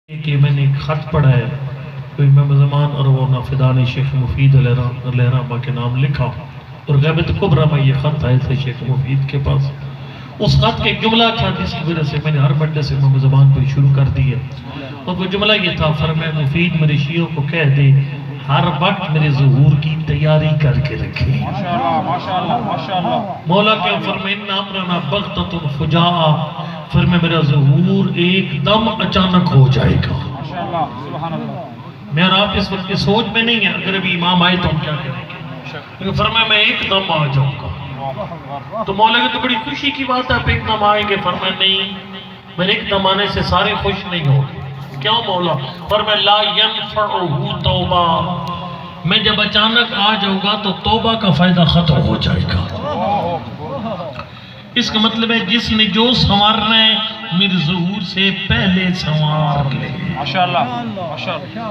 کہ میں نے ایک خط پڑھا ہے کوئی امام زمان اور وہ نافدان شیخ مفید علیہ رحمہ کے نام لکھا، اور غیبت کبریٰ میں یہ خط آئے تھے شیخ مفید کے پاس. اس خط کے جملہ تھا جس کی وجہ سے میں نے ہر بندے سے امام زمان پہ شروع کر دیا، اور وہ جملہ یہ تھا: فرمائے مفید میرے شیعوں کو کہہ دے ہر وقت میرے ظہور کی تیاری کر کے رکھے. مولا کے فرمائے ان امرنا بغتۃ فجاء، فرمائے میرا ظہور ایک دم اچانک ہو جائے گا. میں اور آپ اس وقت کی سوچ میں نہیں ہیں اگر ابھی امام آئے تو ہم کیا کریں گے، فرمایا میں ایک دم آ جاؤں گا. تو مولا کی تو بڑی خوشی کی بات ہے، آپ ایک دم آئیں گے. فرمایا نہیں، میرے ایک دم آنے سے سارے خوش نہیں ہوں گے. کیوں مولا؟ فرمایا لا ینفعہ توبہ، میں جب اچانک آ جاؤں گا تو توبہ کا فائدہ ختم ہو جائے گا. اس کا مطلب ہے جس نے جو سنوارنا ہے میرے ظہور سے پہلے سنوار لے.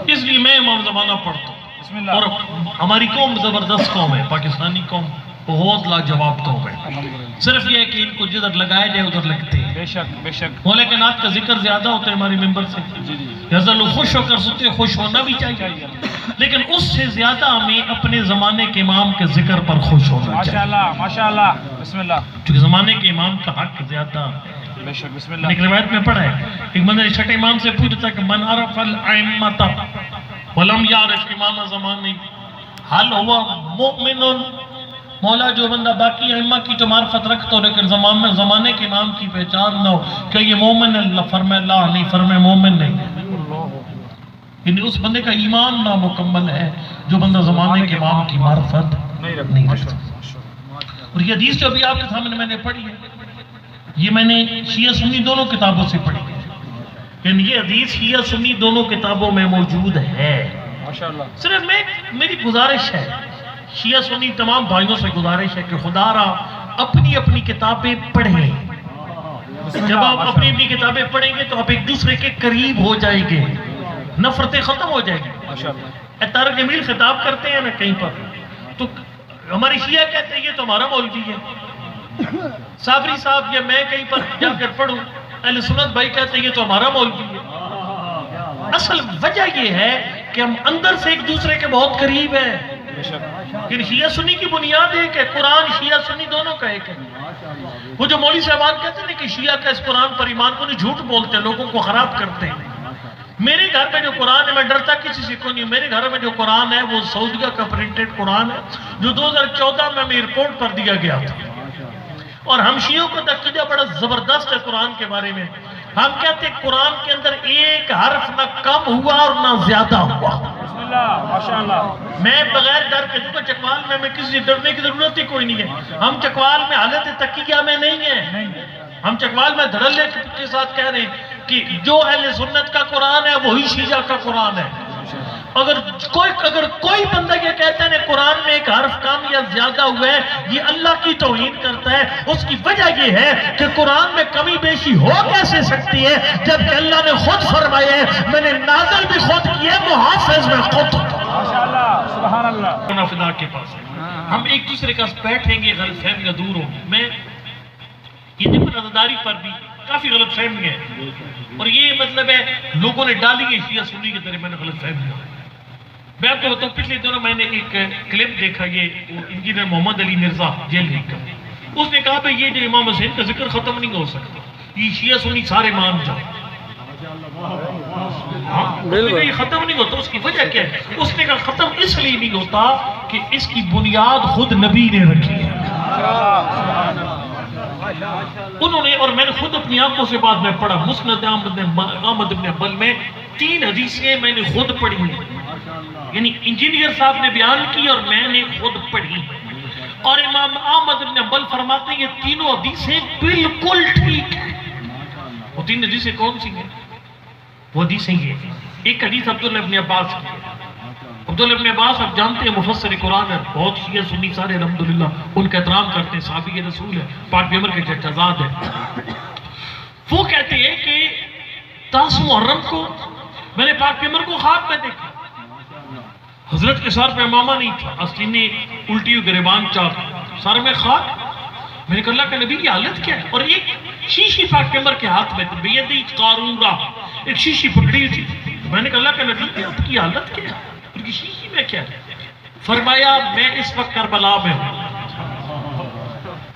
اس لیے میں امام زمانہ پڑھتا ہوں. اور ہماری قوم زبردست قوم ہے، پاکستانی قوم بہت لاجواب قوم ہے. صرف یہ ہے کہ ان کو جدھر لگایا جائے ادھر لگتے ہیں. بے شک مولا کے نعت کا ذکر زیادہ ہوتا ہے ہماری ممبر سے، لہذا لوگ خوش ہو کر سنتے، خوش ہونا بھی چاہیے، لیکن اس سے زیادہ ہمیں اپنے زمانے کے امام کے ذکر پر خوش ہونا چاہیے. ماشاءاللہ بسم اللہ، چونکہ زمانے کے امام کا حق زیادہ. بے شک بسم اللہ. ایک روایت میں پڑھا ہے، ایک بندے نے چھٹے امام سے پوچھا تھا کہ من عرف الائمۃ ولم یعرف امام زمانی حل ہوا مؤمن. مولا جو بندہ باقی ائمہ کی تو معرفت رکھتا ہو لیکن زمانے کے امام کی پہچان نہ ہو، کہ یہ مومن ہے؟ اللہ فرمائے لا نہیں، فرمائے مومن نہیں. یعنی اس بندے کا ایمان نامکمل ہے جو بندہ زمانے کے امام کی معرفت نہیں رکھتا. اور یہ حدیث جو ابھی آپ کے سامنے میں نے پڑھی ہے، یہ میں نے شیعہ سنی دونوں کتابوں سے پڑھی ہے. یعنی یہ حدیث شیعہ سنی دونوں کتابوں میں موجود ہے. صرف میری گزارش ہے، شیعہ سنی تمام بھائیوں سے گزارش ہے کہ خدا را اپنی اپنی کتابیں پڑھیں. جب آپ اپنی اپنی کتابیں پڑھیں گے تو آپ ایک دوسرے کے قریب ہو جائیں گے، نفرتیں ختم ہو جائیں گی. طارق جمیل خطاب کرتے ہیں نا کہیں پر، تو ہمارے شیعہ کہتے ہیں یہ تو ہمارا مولوی ہے. صابری صاحب یا میں کہیں پر جا کر پڑھوں، اہل سنت بھائی کہتے ہیں یہ تو ہمارا مولوی ہے. اصل وجہ یہ ہے کہ ہم اندر سے ایک دوسرے کے بہت قریب ہیں. کہ شیعہ سنی کی بنیاد ایک ہے، قرآن شیعہ سنی دونوں کا ایک ہے. وہ جو مولوی صاحبان کہتے ہیں کہ شیعہ کا اس قرآن پر ایمان کو نہیں، جھوٹ بولتے ہیں، لوگوں کو خراب کرتے ہیں. میرے گھر میں جو قرآن ہے، میں ڈرتا کسی سے کو نہیں. میرے گھر میں جو قرآن ہے وہ سعودیہ کا پرنٹڈ قرآن ہے جو 2014 میں ایئرپورٹ پر دیا گیا تھا. اور ہم شیعوں کو عقیدہ بڑا زبردست ہے قرآن کے بارے میں. ہم کہتے ہیں قرآن کے اندر ایک حرف نہ کم ہوا اور نہ زیادہ ہوا. میں بغیر ڈر کے دوں چکوال میں کسی سے ڈرنے کی ضرورت ہی کوئی نہیں ہے. ہم چکوال میں حالت تقیہ میں نہیں ہیں. ہم چکوال میں دھڑلے کے ساتھ کہہ رہے ہیں کہ جو اہل سنت کا قرآن ہے وہی شیعہ کا قرآن ہے. اگر کوئی بندہ یہ کہتا ہے قرآن میں ایک حرف کم یا زیادہ ہوا ہے، یہ اللہ کی توہین کرتا ہے. اس کی وجہ یہ ہے کہ قرآن میں کمی بیشی ہو کیسے سکتی ہے جبکہ اللہ نے خود فرمایا ہے میں نے نازل بھی خود کیا، محافظ میں خود. سبحان اللہ. نافدہ کے پاس ہم ایک دوسرے کا بیٹھیں گے، غلط فہمیاں دور ہوں گی. میں یہ دیکھو نظرداری پر بھی کافی غلط فہمی ہے، اور یہ مطلب ہے لوگوں نے ڈالی ہے شیعہ سنی کی طرح. میں نے غلط فہمی ہے. میں آپ کو بتاؤں پچھلے دنوں میں نے ایک کلپ دیکھا، یہ انجینئر محمد علی مرزا جیل ہی کا، اس نے کہا بھئی یہ جو امام حسین کا ذکر ختم نہیں ہو سکتا، یہ شیعہ سنی سارے مان جاؤ. یہ ختم نہیں ہوتا. اس کی وجہ کیا ہے؟ اس نے کہا ختم اس لیے نہیں ہوتا کہ اس کی بنیاد خود نبی نے رکھی ہے. انہوں نے، اور میں نے خود اپنی آنکھوں سے بعد میں پڑھا، مسند احمد بن حنبل میں 3 حدیثیں میں نے خود پڑھی ہیں. یعنی انجینئر صاحب نے بیان کی اور میں نے خود پڑھی، اور امام احمد بن حنبل فرماتے ہیں یہ تینوں حدیثیں بالکل ٹھیک ہیں. وہ 3 حدیثیں کون سی ہیں؟ وہ حدیثیں یہ، ایک حدیث عبداللہ ابن عباس کی ہے. عبداللہ ابن عباس آپ جانتے ہیں مفسر قرآن ہے، بہت شیعہ سنی سارے الحمدللہ ان کا احترام کرتے ہیں، صحابی رسول ہے، پاک پیغمبر کے چچازاد ہے. وہ کہتے ہیں کہ 10 محرم کو میں نے پاک پیغمبر کو خواب میں دیکھا. حضرت کے سر پہ امامہ نہیں تھا، آستینیں الٹی ہوئی، گریبان چاک، سر میں خاک. میں نے کہا اللہ کے نبی کی حالت کیا ہے؟ اور ایک شیشی پاک پیغمبر کے ہاتھ میں تھی، بیدی قارورہ، ایک شیشی پکڑی تھی. میں نے کہا اللہ کا نبی آپ کی حالت کیا ہے؟ ان کی شیشی میں کیا ہے؟ فرمایا میں اس وقت کربلا میں ہوں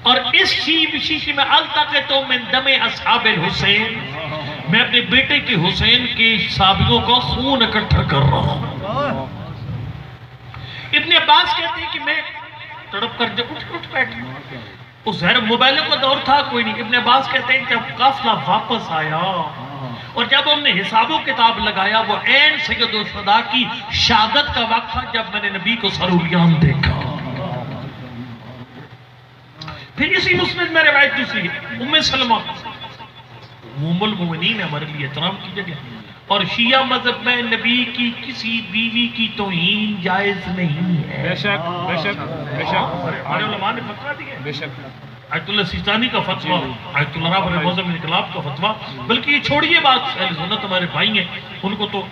اور اس شیشی میں التقط من دم اصحاب الحسین، میں اپنے بیٹے کے حسین کے صحابیوں کا خون اکٹھا کر رہا ہوں. ابن عباس کہتے ہیں کہ میں تڑپ کر جب اٹھ بیٹھا، اس ظاہر موبائلوں کا دور تھا کوئی نہیں. ابن عباس کہتے ہیں جب قافلہ واپس آیا اور جب ہم نے حساب و کتاب لگایا، وہ عین سید الشہداء کی شہادت کا وقت تھا جب میں نے نبی کو سروریان دیکھا. پھر اسی مسند میں روایت دوسری ہے، ام سلمہ ام المؤمنین ہے، ہمارے لیے احترام کی جگہ. اور شیعہ مذہب میں نبی کی کسی بیوی کی توہین جائز نہیں ہے. بے شک بے شک بے شک ہمارے علماء نے فتویٰ دیا ہے. بے شک آیت اللہ سیستانی کا فتویٰ، آیت اللہ رابع معظم انقلاب کا فتویٰ. بلکہ یہ چھوڑیے بات، اہل سنت ہمارے بھائی ہیں، ان کو تو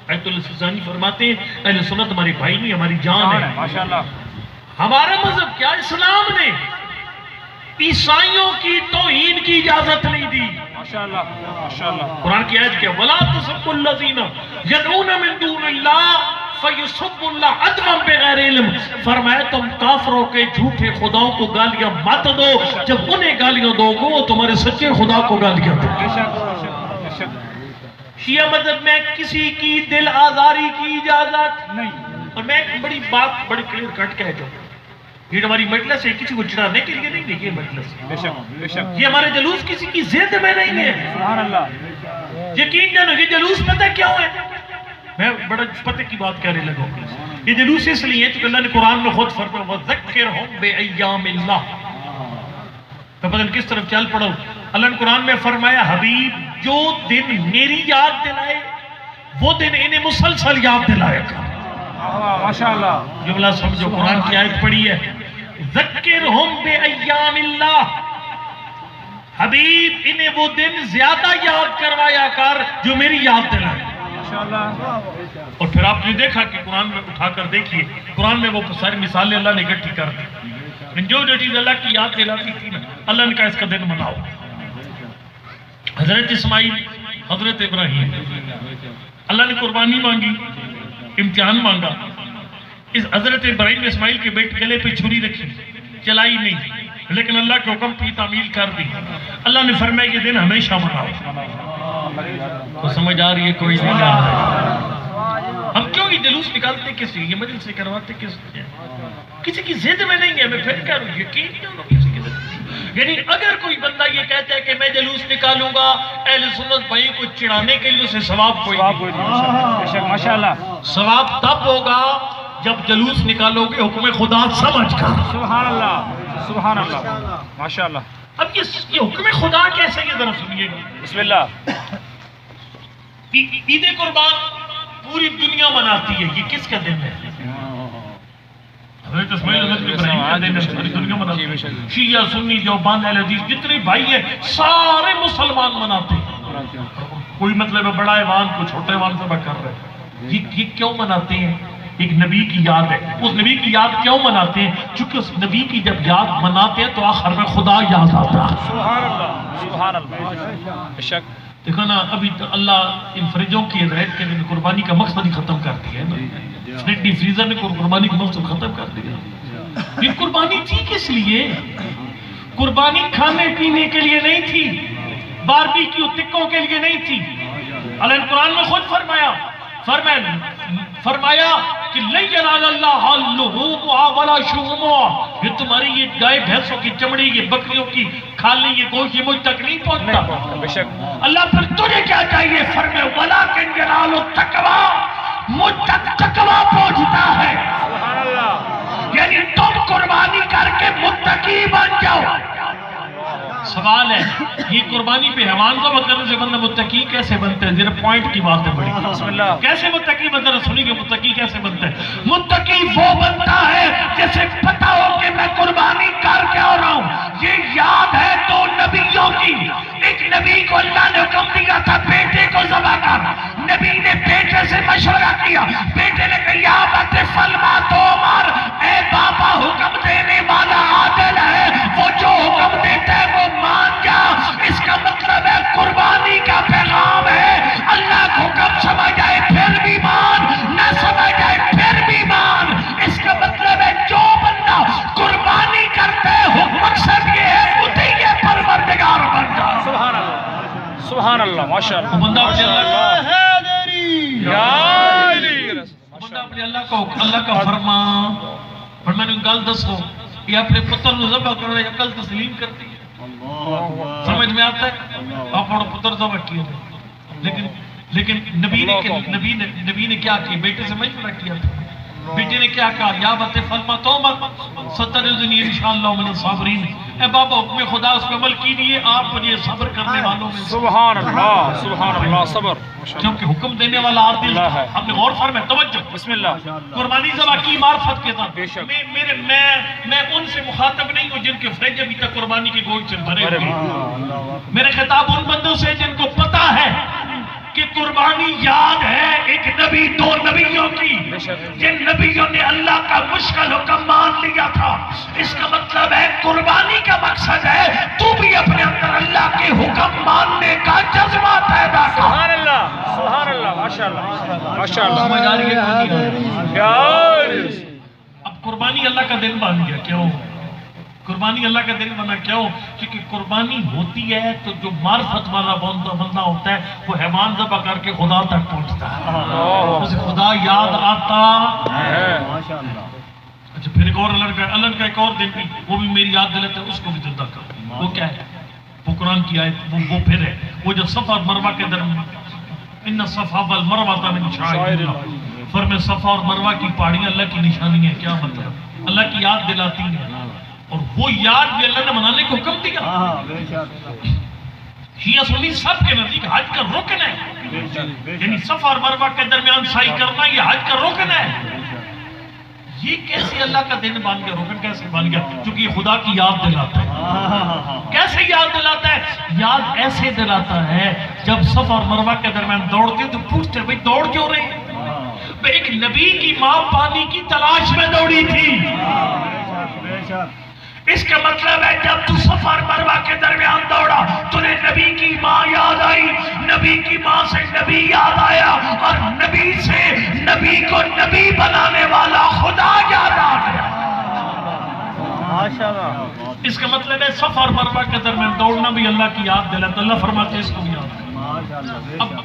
آیت اللہ سیستانی فرماتے ہیں اہل سنت ہماری بھائی نہیں ہماری جان ہے. ماشاءاللہ. ہمارا مذہب کیا، اسلام نے عیسائیوں کی توہین کی اجازت نہیں دی. ماشاءاللہ ماشاءاللہ. قرآن کی آیت کیا، وَلَا تَسُبُّوا الَّذِينَ يَدْعُونَ مِن دُونِ اللَّهِ فَيُسُبُّوا اللَّهَ عَدْوًا بِغَيْرِ عِلْمٍ. فرمایا تم کافروں کے جھوٹے خداؤں کو گالیاں مت دو، جب انہیں گالیاں دو گے وہ تمہارے سچے خدا کو گالیاں دو. بے شک بے شک بے شک. شیعہ مذہب میں کسی کی دل آزاری کی اجازت نہیں. اور میں ایک بڑی بات بڑی کلیئر کٹ کہہ دوں، یہ ہماری مجلس ہے، کسی کو چڑھانے کے لیے نہیں ہے یہ مجلس. بے شک بے شک. یہ ہمارے جلوس کسی کی ضد میں نہیں ہے. سبحان اللہ. یقین جانو یہ جلوس پتہ کیوں ہے؟ میں بڑا پتہ کی بات کہنے لگا. یہ جلوس اس لیے ہے کہ اللہ نے قرآن میں خود فرمایا وَذَكِّرْهُمْ بِأَيَّامِ اللَّهِ. میں پتہ نہیں کس طرف چل پڑا ہوں. اللہ نے قرآن میں فرمایا حبیب جو دن میری یاد دلائے وہ دن انہیں مسلسل یاد دلائے گا. ماشاءاللہ. جملہ سمجھو، قرآن کی آیت پڑھی ہے ذکرہم بِأَيَّامِ اللَّهِ. حبیب انہیں وہ دن زیادہ یاد کروایا کر جو میری یاد دلائے. ماشاءاللہ. اور پھر آپ نے دیکھا کہ قرآن میں اٹھا کر دیکھیے، قرآن میں وہ ساری مثالیں اللہ نے اکٹھی کر دی. جو چیز اللہ کی یاد دلاتی تھی نا، اللہ نے کہا اس کا دن مناؤ. حضرت اسماعیل، حضرت ابراہیم، اللہ نے قربانی مانگی، امتحان مانگا. اس حضرت ابراہیم نے اسماعیل کے بیٹے گلے پہ چھری رکھی، چلائی نہیں، لیکن اللہ کے حکم کی تعمیل کر دی. اللہ نے فرمایا یہ دن ہمیشہ مناؤ. تو سمجھ آ رہی ہے کوئی نہیں آ رہا ہے. ہم کیوں یہ جلوس نکالتے کس لیے، یہ مجلس سے کرواتے کس لیے؟ کسی کی ضد میں نہیں ہے. میں پھر کہہ رہا ہوں یقین کیوں نہ کسی کی ضد. یعنی اگر کوئی بندہ یہ کہتا ہے کہ میں جلوس نکالوں گا اہل سنت بھائی کو چڑھانے کے لیے، اسے ثواب کوئی نہیں. بے شک ماشاءاللہ. ثواب تب ہوگا جب جلوس نکالو گے حکم خدا سمجھ کر. سبحان اللہ سبحان اللہ. ماشاءاللہ. اب یہ حکم خدا کیسے، یہ ذرا سنیے گا. بسم اللہ. عید قربان پوری دنیا مناتی ہے، یہ کس کا دن ہے؟ حضرت اسماعیل حضرت ابراہیم کا دن ہے، ساری دنیا مناتی ہے. شیعہ سنی دیوبند اہل حدیث جتنے بھائی ہیں سارے مسلمان مناتے ہیں. کوئی مطلب ہے بڑا ایوان کو چھوٹے ایوان سے کر رہے ہیں. یہ کیوں مناتے ہیں؟ ایک نبی کی یاد ہے. اس نبی کی یاد کیوں مناتے ہیں؟ چونکہ اس نبی کی جب یاد مناتے ہیں تو آخر میں خدا یاد آتا ہے. سبحان اللہ سبحان اللہ. بے شک. دیکھو نا ابھی تو اللہ ان فریجوں کی ہدایت کے لیے قربانی کا مقصد ہی ختم کر دیا ہے نا. فریڈی فریزر نے قربانی کا مقصد ختم کر دیا. یہ قربانی تھی کس لیے؟ قربانی کھانے پینے کے لیے نہیں تھی، باربیکیو ٹکوں کے لیے نہیں تھی. اللہ نے قرآن میں خود فرمایا کہ لَن يَنَالَ اللَّهَ لُحُومُهَا وَلَا شُحُومُهَا. یہ تمہاری یہ گائے بھینسوں کی چمڑی، یہ بکریوں کی کھالی، یہ گوشت یہ مجھ تک نہیں پہنچتا. بے شک. اللہ پھر تجھے کیا چاہیے؟ فرمایا وَلَكِنْ يَنَالُ التَّقْوَىٰ. مجھ تک تقویٰ پہنچتا ہے. سبحان اللہ. یعنی تم قربانی کر کے متقی بن جاؤ. سوال ہے یہ قربانی پہ حیوان ذبح کرنے سے بندہ متقی کیسے بنتا ہے؟ ذرا پوائنٹ کی بات ہے بڑی. بسم اللہ. کیسے متقی بنتا ہے؟ سنی کہ متقی کیسے بنتا ہے؟ متقی وہ بنتا ہے جیسے پتا ہو کہ میں قربانی کر کے آ رہا ہوں. یہ یاد ہے تو نبیوں کی. ایک نبی کو اللہ نے حکم دیا تھا بیٹے کو ذبح کر. نبی نے بیٹے سے مشورہ کیا. بیٹے نے کہا یا ابت فلما تؤمر. اے بابا حکم دینے والا عادل ہے، وہ جو حکم دیتا ہے وہ مان جا. اس کا کو اللہ کا فرمان اور میں نے گل دسو یہ اپنے پتر نو ذبح کرنے عقل تسلیم کرتی ہے سمجھ میں آتا ہے آپ اور پتر ذبح کیے لیکن نبی نے کیا کیا بیٹے سے مشورہ کیا تھا بیٹے نے کیا کہا یا بت فلما تومر سترزنی انشاءاللہ من الصابرین اے بابا حکم خدا اس پہ عمل کیجئے آپ مجھے صبر کرنے والوں میں سبحان اللہ صبر کیونکہ حکم دینے والا عادل ہے ہم نے غور فرمائے توجہ بسم اللہ قربانی ذبح کی معرفت کے ساتھ بے شک میں ان سے مخاطب نہیں ہوں جن کے فریج ابھی تک قربانی کے گوشت سے بھرے ہوئے میرے خطاب ان بندوں سے جن کو پتا ہے کہ قربانی یاد ہے ایک نبی دو نبیوں کی جن نبیوں نے اللہ کا مشکل حکم مان لیا تھا اس کا مطلب ہے قربانی کا مقصد ہے تو بھی اپنے اندر اللہ کے حکم ماننے کا جذبہ پیدا کر سبحان اللہ ماشاءاللہ سمجھ آ رہی ہے اب قربانی اللہ کا دن بن گیا کیوں قربانی اللہ کا دن بنا کیوں کیونکہ قربانی ہوتی ہے تو جو معرفت والا بندہ ہوتا ہے وہ حیوان ذبح کر کے خدا تک پہنچتا ہے اسے خدا یاد آتا ہے اچھا پھر ایک اور اللہ کا ایک اور دن بھی وہ بھی میری یاد دلاتا ہے اس کو بھی زندہ کرو وہ کیا ہے وہ قرآن کی آیت وہ پھر ہے وہ جو صفا اور مروہ کے درمیان ان الصفا والمروہ من شعائر اللہ فرمائے صفا اور مروہ کی پہاڑیاں اللہ کی نشانی ہے کیا مطلب اللہ کی یاد دلاتی ہیں اور وہ یاد بھی اللہ نے منانے کو حکم دیا شیعہ سنی سب کے نزدیک حج کا رکن ہے یعنی صفا اور مروہ کے درمیان سعی کرنا یہ حج کا رکن ہے یہ کیسے اللہ کا دن بن گیا رکن کیسے بن گیا کیونکہ یہ خدا کی یاد دلاتا ہے کیسے یاد دلاتا ہے یاد ایسے دلاتا ہے جب صفا اور مروہ کے درمیان دوڑتے تو پوچھتے بھئی دوڑ کیوں رہے ایک نبی کی ماں پانی کی تلاش میں دوڑی تھی اس کا مطلب ہے جب تو صفا اور مروہ کے درمیان دوڑا تجھے نبی کی ماں یاد آئی نبی کی ماں سے نبی یاد آیا اور نبی سے نبی کو نبی بنانے والا خدا یاد آ گیا اس کا مطلب ہے صفا اور مروہ کے درمیان دوڑنا بھی اللہ کی یاد دلاتا اللہ فرماتے ہیں اس کو بھی یاد اب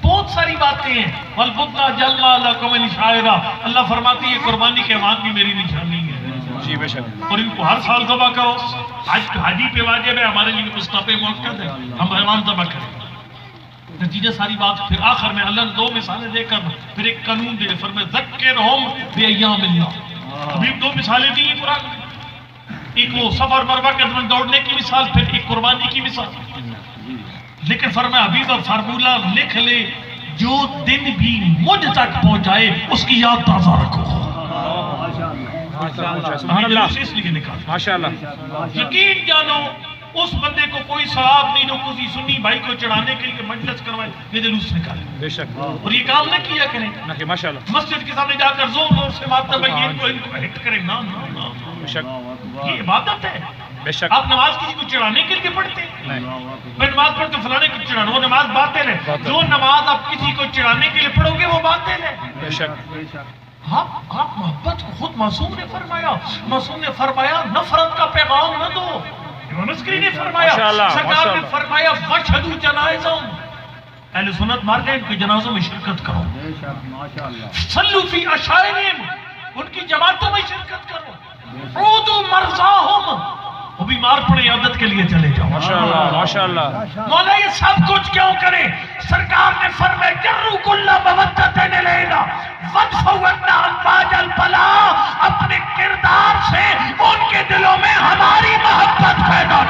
بہت ساری باتیں ہیں والبدنا جلنا لکم شاعرہ اللہ فرماتے ہیں یہ قربانی کے حیوان بھی میری نشانی ہے جی بے شک اور ان کو ہر سال ذبح کرو حاجی پہ واجب ہے ہمارے لیے مستحب موقع ہے ہم حیوان ذبح کریں نتیجہ ساری بات پھر آخر میں اللہ نے دو مثالیں دے کر پھر ایک قانون دے فرمائے ذکرہم بایام اللہ ابھی دو مثالیں دی ہیں قرآن ایک وہ صفا اور مروہ کے درمیان دوڑنے کی مثال پھر ایک قربانی کی مثال لیکن فرمایا حبیب اور فارمولہ لکھ لے جو دن بھی مجھ تک پہنچائے اس کی یاد تازہ رکھو سبحان اللہ اس لیے نکال ماشاءاللہ یقین جانو اس بندے کو کوئی ثواب نہیں جو کسی سنی بھائی کو چڑھانے کے لیے مجلس کروائے یہ جلوس نکالے بے شک اور یہ کام نہ کیا کریں نہ کہ ماشاءاللہ مسجد کے سامنے جا کر زور زور سے ماتم ہے ان کو ہٹ کریں نا بے شک یہ عبادت ہے بے شک آپ نماز کسی کو چڑھانے کے لیے پڑھتے ہیں میں نماز پڑھتے فلانے کو چڑھانا وہ نماز باطل ہے جو نماز آپ کسی کو چڑھانے کے لیے پڑھو گے وہ باطل ہے بے شک آپ محبت کو خود معصوم نے فرمایا نفرت کا پیغام نہ دو امام عسکری نے فرمایا سرکار نے فرمایا وشہدوا جنائزہم اہل سنت مار گئے ان کے جنازوں میں شرکت کرو صلوا فی عشائرہم ان کی جماعتوں میں شرکت کرو عودوا مرضاہم وہ بیمار پڑے عیادت کے لیے چلے جاؤ ماشاءاللہ مولا یہ سب کچھ کیوں کرے سرکار نے فرمایا جروا کل مودۃ الینا وادفعوا عنا امواج البلا اپنے کردار سے ان کے دلوں میں ہماری محبت پیدا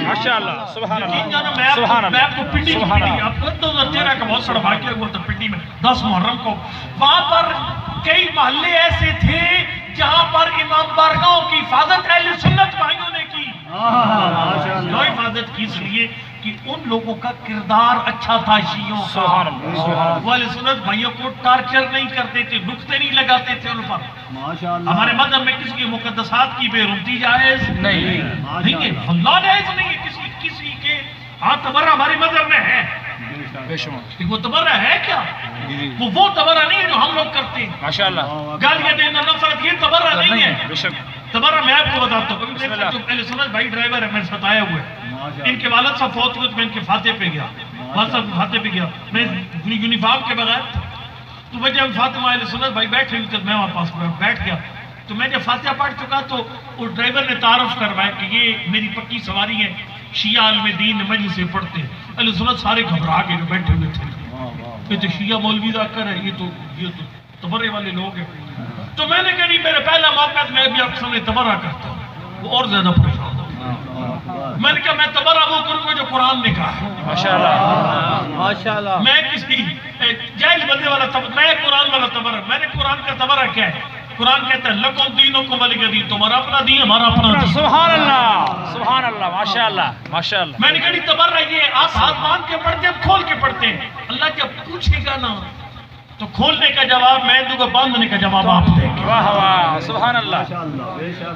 ماشاءاللہ سبحان اللہ میں آپ کو پنڈی کی پنڈی آپ کو 2013 کا بہت سڑا واقعہ ہوا تھا پنڈی میں 10 محرم کو وہاں پر کئی محلے ایسے تھے جہاں پر امام بارگاہوں کی حفاظت اہل سنت بھائیوں نے کی کیوں حفاظت کی اس لیے کہ ان لوگوں کا کردار اچھا تھا شیعوں کا وہ اہل سنت بھائیوں کو ٹارچر نہیں کرتے تھے نقطے نہیں لگاتے تھے ان پر ہمارے مذہب میں کسی کی مقدسات کی بے رمتی جائز نہیں ہے اللہ جائز نہیں ہے کسی کے ہاں تبرہ ہمارے مذہب میں ہے وہ تبرہ ہے کیا وہ تبرہ نہیں ہے جو ہم لوگ کرتے ہیں ماشاءاللہ گالیاں دینا نفرت یہ تبرہ نہیں ہے بے شک تبرہ میں آپ کو بتاتا ہوں جو اہل سنت بھائی ڈرائیور ہے میرے ساتھ آیا ہوئے ان کے والد صاحب فوت ہوئے تو میں ان کے فاتح پہ گیا وہاں صاحب فاتح پہ گیا، میں یونیفارم کے بغیر تھا، تو میں جب فاطمہ علیہ سنت بھائی بیٹھے ہوئے تھے، میں وہاں پاس بیٹھ گیا، تو میں جب فاتحہ پڑھ چکا تو اس ڈرائیور نے تعارف کروایا کہ یہ میری پکی سواری ہے، شیعہ عالم دین مجلس سے پڑھتے ہیں۔ علیہ سنت سارے گھبرا کے بیٹھے ہوئے تھے، یہ تو شیعہ مولوی دا کر ہے، یہ تو تبرے والے لوگ ہیں۔ تو میں نے کہا نہیں، میرا پہلا موقع ہے، میں بھی آپ سامنے تبرہ کرتا ہوں۔ وہ اور زیادہ پریشان ہو، میں نے کہا میں تبرہ وہ کروں گا جو قرآن نے کہا ہے، ماشاءاللہ میں کسی جاہل بندے والا میں قرآن والا تبرہ، میں نے قرآن کا تبرہ کیا ہے؟ قرآن کہتا ہے لکم دینکم ولی دین، تمہارا اپنا دین ہمارا اپنا دین۔ سبحان اللہ سبحان اللہ ماشاءاللہ ماشاءاللہ۔ میں نے کہا نہیں تبرہ یہ آپ ہاتھ باندھ کے پڑھتے ہیں، کھول کے پڑھتے ہیں، اللہ جب پوچھے گا نا تو کھولنے کا جواب میں دوں گا، باندھنے کا جواب آپ دیں گے۔ واہ واہ سبحان اللہ۔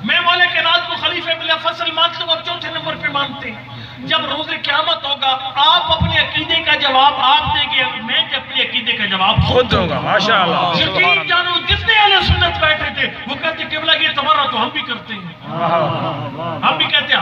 میں مولا کائنات کو خلیفہ بلا فصل مانتا ہوں، اب چوتھے نمبر پہ مانتے ہیں۔ جب روز قیامت ہوگا آپ اپنے عقیدے کا جواب آپ دیں گے، میں اپنے عقیدے کا جواب خود دوں گا ماشاءاللہ۔ یقین جانو جتنے اہل سنت بیٹھے تھے وہ کہتے قبلہ یہ تبرہ تو ہم بھی کرتے ہیں، ہم بھی کہتے ہیں